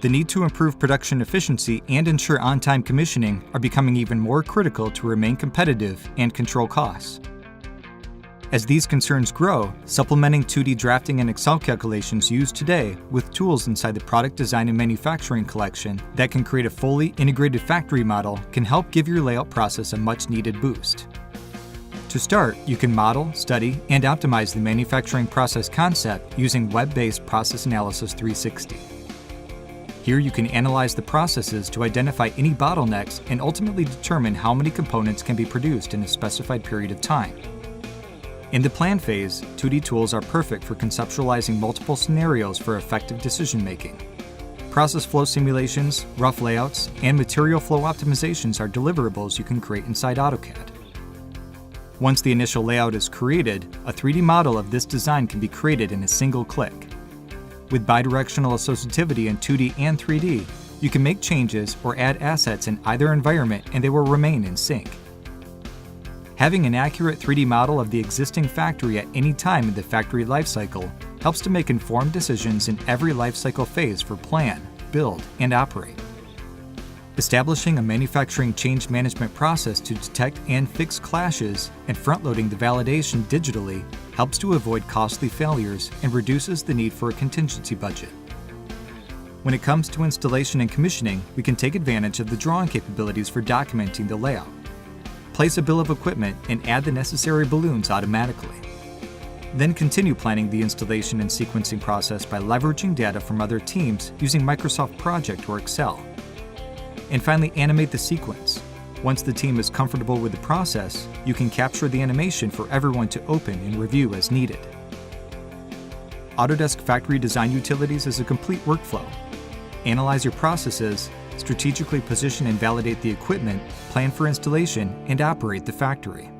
The need to improve production efficiency and ensure on-time commissioning are becoming even more critical to remain competitive and control costs. As these concerns grow, supplementing 2D drafting and Excel calculations used today with tools inside the Product Design and Manufacturing collection that can create a fully integrated factory model can help give your layout process a much-needed boost. To start, you can model, study, and optimize the manufacturing process concept using Web-based Process Analysis 360. Here you can analyze the processes to identify any bottlenecks and ultimately determine how many components can be produced in a specified period of time. In the plan phase, 2D tools are perfect for conceptualizing multiple scenarios for effective decision-making. Process flow simulations, rough layouts, and material flow optimizations are deliverables you can create inside AutoCAD. Once the initial layout is created, a 3D model of this design can be created in a single click. With bidirectional associativity in 2D and 3D, you can make changes or add assets in either environment and they will remain in sync. Having an accurate 3D model of the existing factory at any time in the factory lifecycle helps to make informed decisions in every lifecycle phase for plan, build, and operate. Establishing a manufacturing change management process to detect and fix clashes and front-loading the validation digitally helps to avoid costly failures and reduces the need for a contingency budget. When it comes to installation and commissioning, we can take advantage of the drawing capabilities for documenting the layout. Place a bill of equipment and add the necessary balloons automatically. Then continue planning the installation and sequencing process by leveraging data from other teams using Microsoft Project or Excel. And finally, animate the sequence. Once the team is comfortable with the process, you can capture the animation for everyone to open and review as needed. Autodesk Factory Design Utilities is a complete workflow. Analyze your processes, strategically position and validate the equipment, plan for installation, and operate the factory.